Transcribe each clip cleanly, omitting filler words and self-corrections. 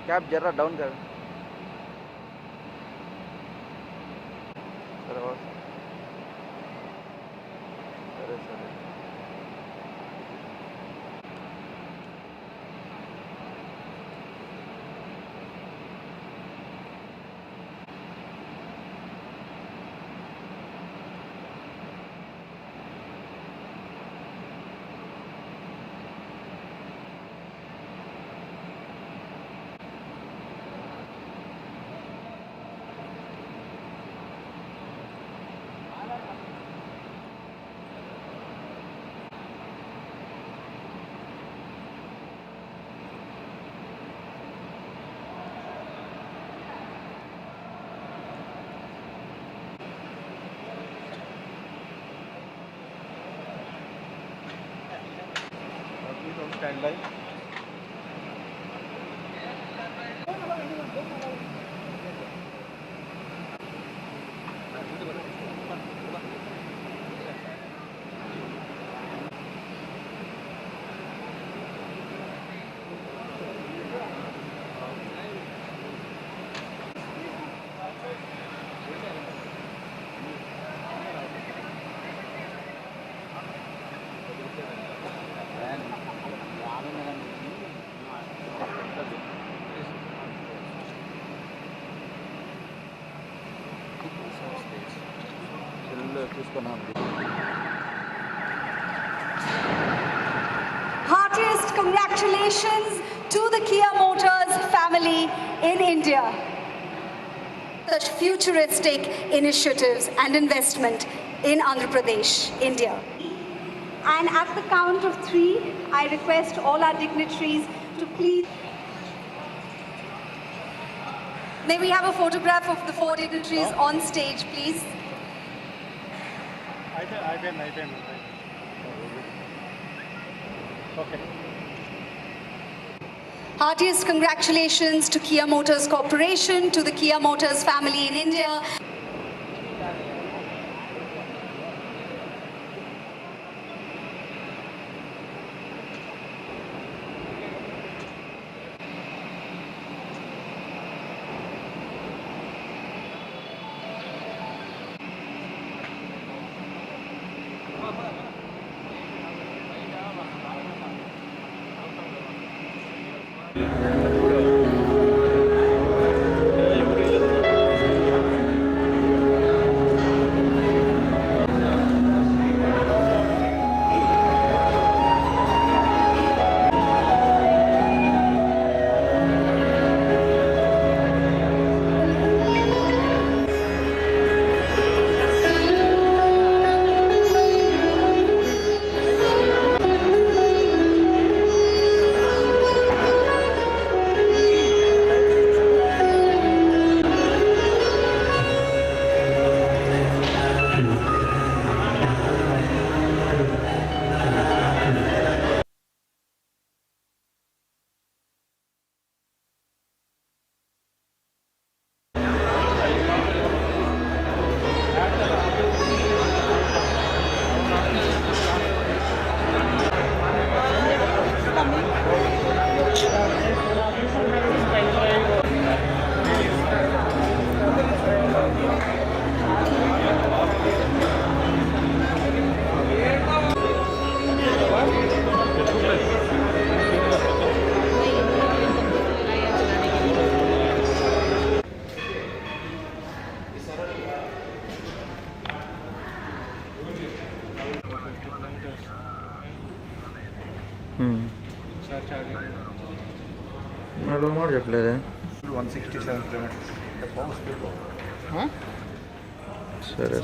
Cab जरा down कर sir sir stand by Heartiest congratulations to the Kia Motors family in India. Such futuristic initiatives and investment in Andhra Pradesh, India. And at the count of 3, I request all our dignitaries to please. May we have a photograph of the 4 dignitaries on stage, please? I can. Okay. Heartiest congratulations to Kia Motors Corporation, to the Kia Motors family in India. చెప్పలేదే 167 kilometers. సరే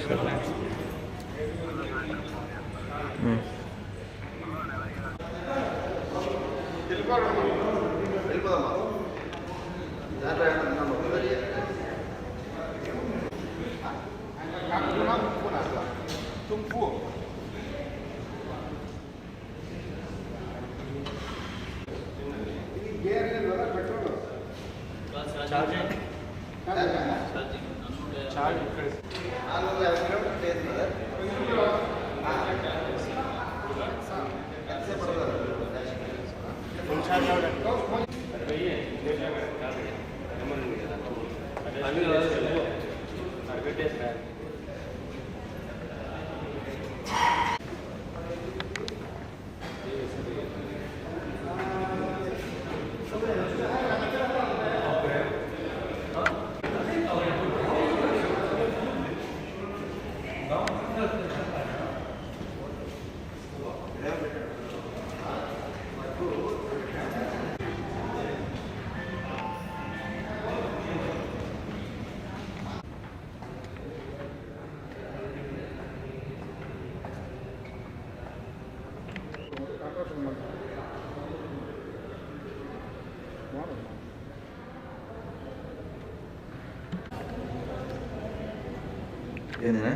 ఏందినా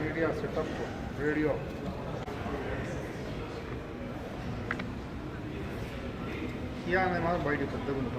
media setup radio Kia అనే మాట బయట పెద్దగా ఉంది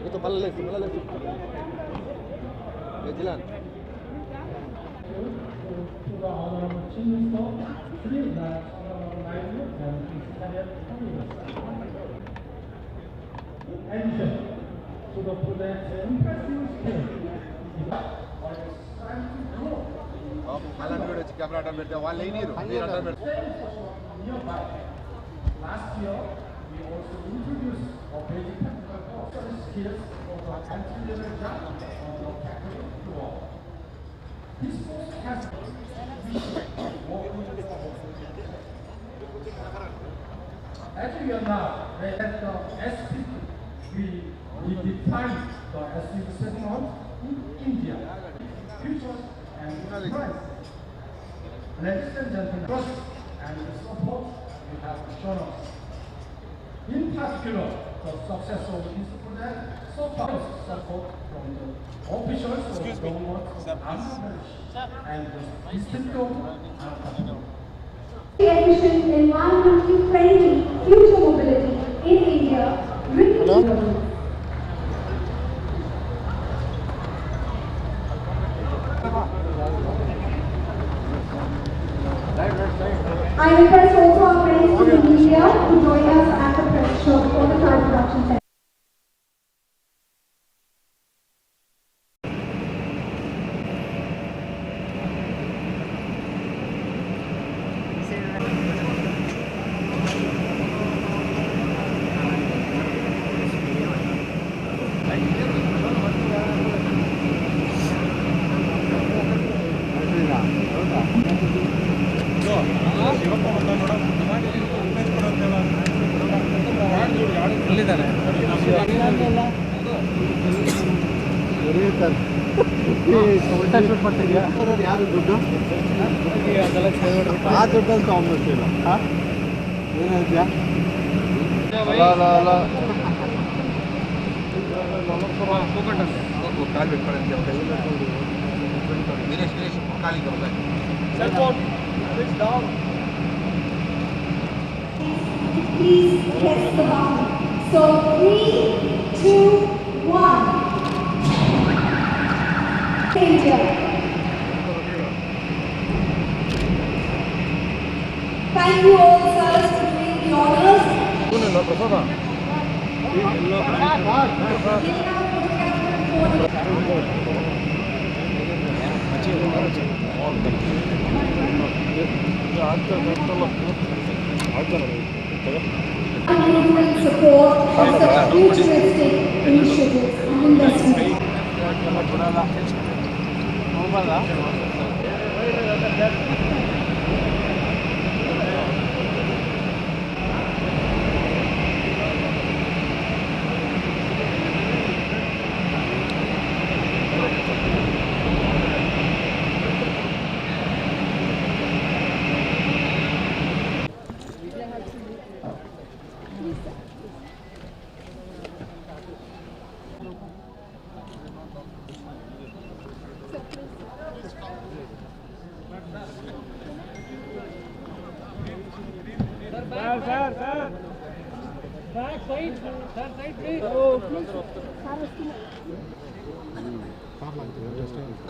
కూర్చో మళ్ళీ లేదు జిలాన్ కెమెరా అడ్డం పెడితే వాళ్ళు వేయనీరు మీరు అడ్డం పెడితే Last year, we also introduced our basic technical skills for the entry-level job of factory to all. This course has as you know, at the SP, we defined the SP segment in India, futures and price. Ladies and gentlemen, trust and support you have shown us. In particular, the success of this project so far is support from the officials of the government of Andhra Pradesh and the district government and Tamil Nadu. Efficient, environmentally friendly future mobility in India will I request also our friends from the media to join us at the press show for the Time Production Center. ಯಾರು ದುಡ್ಡು ಆ ದುಡ್ಡಲ್ಲಿ ತೊಗೊಂಡ್ಬಿಡ್ತೀರ ಏನಾಯ್ತಾ Cell phone, switch down. please press the button. So 3, 2, 1. India. Thank you all, sirs, for doing the honors. Unwavering support for such futuristic initiatives and investments.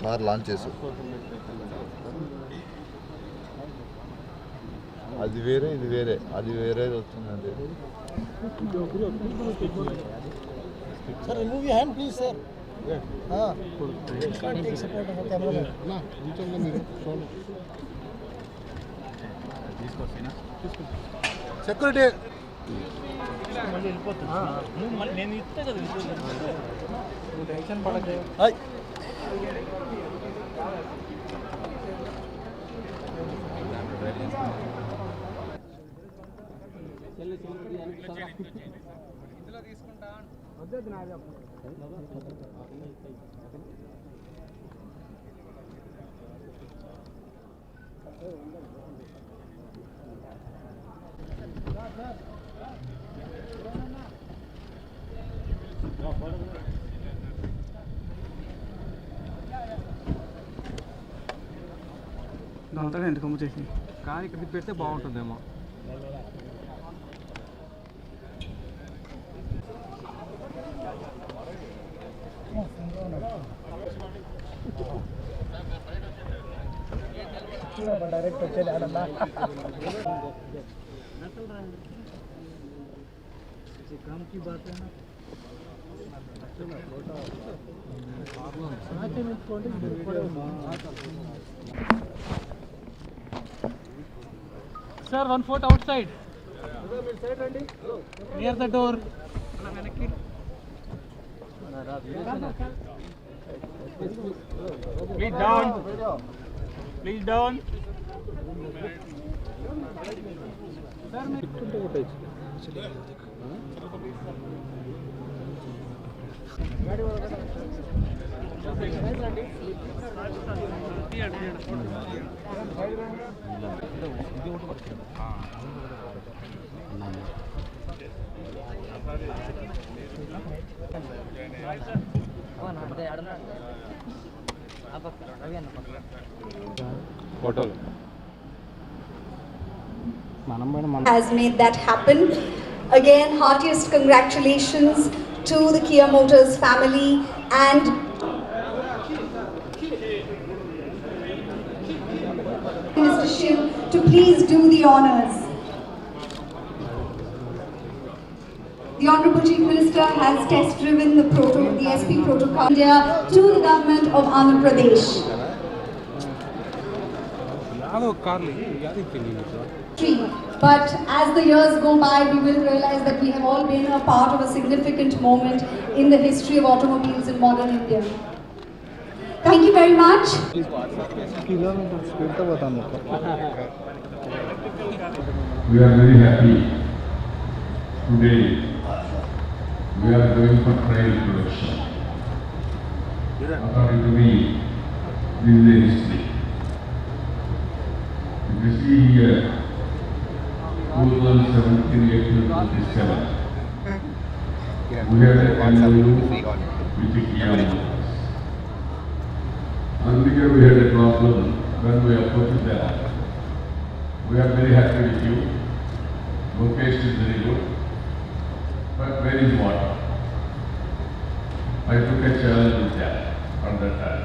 Car launch చేసు అది వేరే ఇది వేరే అది వేరేది వస్తుందండి Sir, remove your hand, please, sir. Can't take support of a camera. No, you tell them you show. Security. Hi. దాంతో ఎందుకు కమ్ము చేసి కానీ ఇక్కడ పెడితే బాగుంటుందేమో డైరెక్ట్ వచ్చేది ఆడన్నా काम की बात है ना Sir, 1 foot outside. Near the door. Please down. Please down. Has made that happen. Again, heartiest congratulations to the Kia Motors family and Mr. Shiv to please do the honors. The Honorable Chief Minister has test driven the SP protocol India to the government of Andhra Pradesh. But as the years go by, we will realize that we have all been a part of a significant moment in the history of automobiles in modern India. Thank you very much. We are very happy today. We are going for trial production. According to me, this is the history. If you see here, 2017 April 27, we had an MOU with the Kia Motors. Earlier we had a problem when we approached that. We are very happy with you, location is very good, but where is water? I took a challenge with that at that time.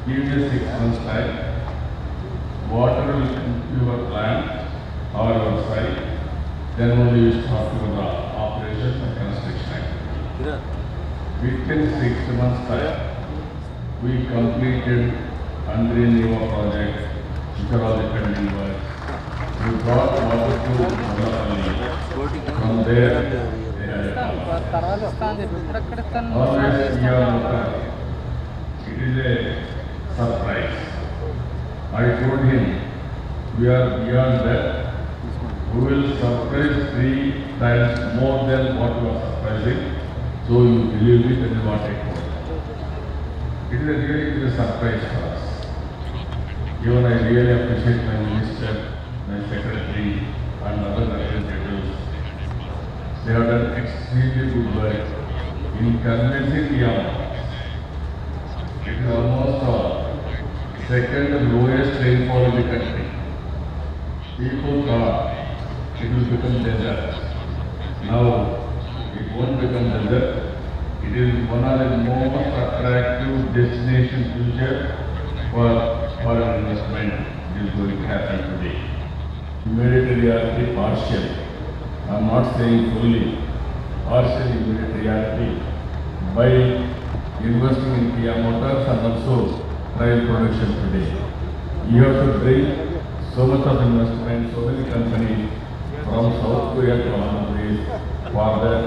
Give me 6 months time, water will come to your plant or your site, then only you start your operations and construction activity. Within 6 months time, we completed Andre Neva project, which are all the pending works. We brought water to Madhapalli. From there, they had a pump. Always we are looking. It is a surprise. I told him, we are beyond that. We will surprise 3 times more than what you are surprising. So you believe it and you want to take more. It is really a surprise for us. Even I really appreciate my minister, my secretary and other representatives. They have done extremely good work in convincing the army. It is almost the second lowest rainfall in the country. People thought it will become desert. Now it won't become desert. It is one of the most attractive destination future for foreign investment is going to happen today. Immediate reality partial. I am not saying fully. Partial immediate reality by investing in Kia Motors and also trial production today. You have to bring so much of investment, so many companies from South Korea to Andhra Pradesh. For that,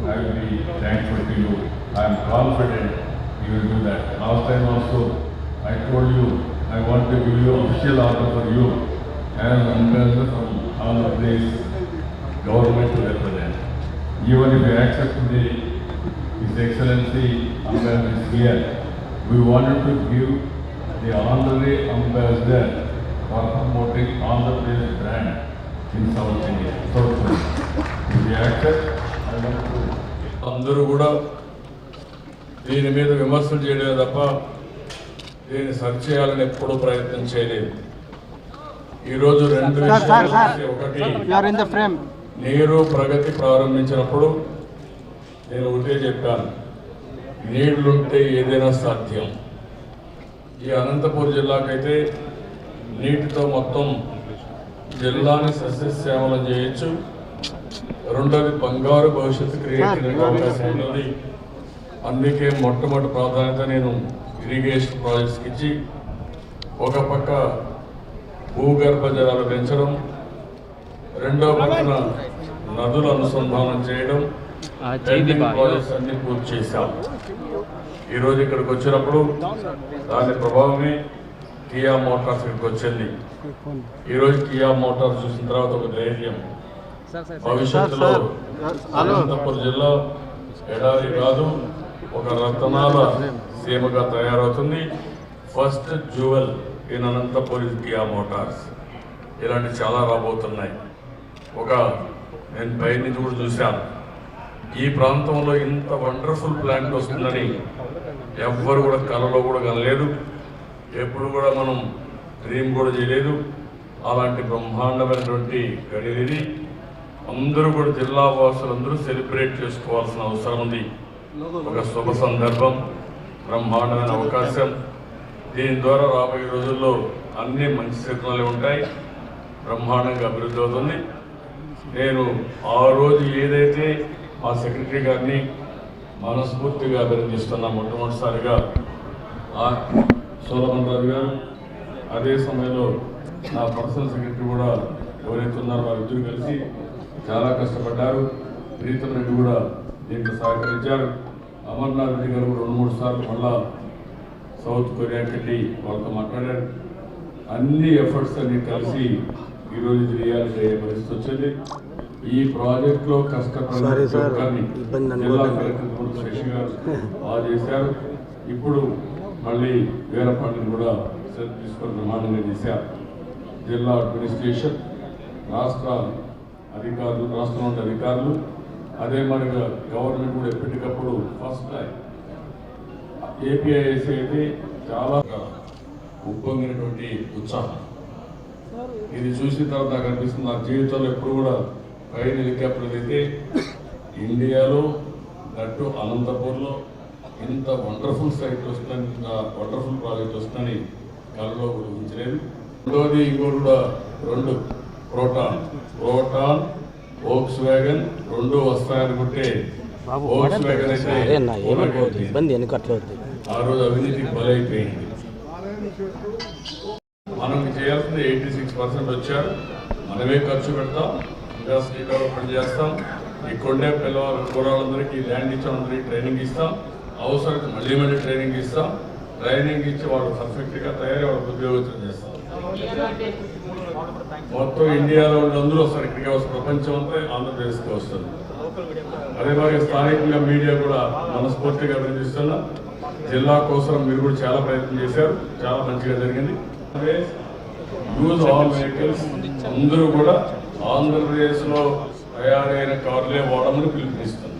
I will be thankful to you. I am confident you will do that. Last time also, I told you, I want to give you official order for you as ambassador from Andhra Pradesh government to represent. Even if you accept today, His Excellency Ambassador is here, we wanted to give the honorary ambassador for promoting Andhra Pradesh brand in South India. South Korea. If you accept, I want to. అందరూ కూడా దీని మీద విమర్శలు చేయలేదు తప్ప దీన్ని సరి చేయాలని ఎప్పుడూ ప్రయత్నం చేయలేదు. ఈరోజు 2 విషయాలు. ఒకటి, నీరు ప్రగతి ప్రారంభించినప్పుడు నేను ఒకటే చెప్పాను, నీళ్లుంటే ఏదైనా సాధ్యం. ఈ అనంతపురం జిల్లాకైతే నీటితో మొత్తం జిల్లాని సస్యశ్యామలం చేయొచ్చు. రెండోది, బంగారు భవిష్యత్తు క్రియేట్ చేయడానికి అవకాశం ఉన్నది. అందుకే మొట్టమొదటి ప్రాధాన్యత నేను ఇరిగేషన్ ప్రాజెక్ట్స్కి ఇచ్చి, ఒక పక్క భూగర్భ జలాలు పెంచడం, రెండో పక్కన నదుల అనుసంధానం చేయడం, పెండింగ్ ప్రాజెక్ట్స్ అన్ని పూర్తి చేశాం. ఈరోజు ఇక్కడికి వచ్చినప్పుడు దాని ప్రభావమే కియా మోటార్స్ ఇక్కడికి వచ్చింది. ఈరోజు కియా మోటార్స్ చూసిన తర్వాత ఒక ధైర్యం, భవిష్యత్తులో అనంతపురం జిల్లా ఎడారి కాదు, ఒక రత్నాల సీమగా తయారవుతుంది. First jewel in Anantapuram Kia Motors. ఇలాంటి చాలా రాబోతున్నాయి. నేను పైన నుంచి కూడా చూశాను, ఈ ప్రాంతంలో ఇంత వండర్ఫుల్ ప్లాంట్ వస్తుందని ఎవ్వరు కూడా కలలో కూడా కనలేదు. ఎప్పుడు కూడా మనం డ్రీమ్ కూడా చేయలేదు. అలాంటి బ్రహ్మాండమైనటువంటి గడిది అందరూ కూడా జిల్లా వాసులందరూ సెలబ్రేట్ చేసుకోవాల్సిన అవసరం ఉంది. ఒక శుభ సందర్భం, బ్రహ్మాండమైన అవకాశం. దీని ద్వారా రాబోయే రోజుల్లో అన్ని మంచి సిగ్నలు ఉంటాయి, బ్రహ్మాండంగా అభివృద్ధి అవుతుంది. నేను ఆ రోజు ఏదైతే మా సెక్రటరీ గారిని మనస్ఫూర్తిగా అభినందిస్తున్నా, మొట్టమొదటిసారిగా సోలమన్ రావు గారు, అదే సమయంలో నా పర్సనల్ సెక్రటరీ కూడా ఎవరైతే ఉన్నారో వారిద్దరూ కలిసి చాలా కష్టపడ్డారు. ప్రీతం రెడ్డి కూడా దీంట్లో సహకరించారు. అమర్నాథ్ రెడ్డి గారు 2-3 సార్లు మళ్ళా సౌత్ కొరియాకి వెళ్ళి వాళ్ళతో మాట్లాడారు. అన్ని ఎఫర్ట్స్ అన్ని కలిసి ఈరోజు ఇది రియాలిటీ అయ్యే పరిస్థితి వచ్చింది. ఈ ప్రాజెక్టులో కష్టపడిన జిల్లా కలెక్టర్ శశి గారు బాగా చేశారు. ఇప్పుడు మళ్ళీ వేరే పనులు కూడా తీసుకొని బ్రహ్మాండంగా చేశారు. జిల్లా అడ్మినిస్ట్రేషన్, రాష్ట్ర అధికారులు, రాష్ట్రంలో ఉండే అధికారులు, అదే మరిగా గవర్నమెంట్ కూడా ఎప్పటికప్పుడు ఫస్ట్ టైం ఏపీఐఎస్ అయితే చాలా ఉప్పొంగినటువంటి ఉత్సాహం. ఇది చూసిన తర్వాత నాకు అనిపిస్తుంది, నా జీవితంలో ఎప్పుడు కూడా ఫైర్ హెలికాప్టర్లు అయితే ఇండియాలో నట్టు అనంతపూర్లో ఇంత వండర్ఫుల్ సైట్ వస్తుందని, ఇంత వండర్ఫుల్ ప్రాజెక్ట్ వస్తుందని కళలో కూడా ఊహించలేదు. రెండోది ఇంకోటి కూడా 2 ప్రోటాన్ వోక్స్ వ్యాగన్ 2 వస్తాయనుకుంటే వోక్స్ వ్యాగన్ అయితే ఇబ్బంది ఎన్నికట్లేదు. ఆ రోజు అవినీతికి బలైపోయింది. మనం చేయాల్సింది 86% వచ్చారు. మనమే ఖర్చు పెడతాం, ఇండస్ట్రీ డెవలప్మెంట్ చేస్తాం, ఇక్కడే కుర్రాళ్ళందరికీ ల్యాండ్ ఇచ్చి అందరికీ ట్రైనింగ్ ఇస్తాం, అవసరం మళ్ళీ ట్రైనింగ్ ఇస్తాం. ట్రైనింగ్ ఇచ్చి వాళ్ళు పర్ఫెక్ట్గా తయారీ వాళ్ళకి ఉద్యోగం చేస్తాం. మొత్తం ఇండియాలో అందరూ వస్తారు, ఇక్కడికి వస్తారు, ప్రపంచం అంతా ఆంధ్రప్రదేశ్కి వస్తుంది. అదే మరి స్థానికంగా మీడియా కూడా మనస్ఫూర్తిగా అభినందిస్తున్నా. జిల్లా కోసం మీరు కూడా చాలా ప్రయత్నం చేశారు, చాలా మంచిగా జరిగింది. యూజ్ ఆల్ వెహికల్స్ అందరూ కూడా ఆంధ్రప్రదేశ్లో తయారైన కార్లే వాడమని పిలుపునిస్తుంది.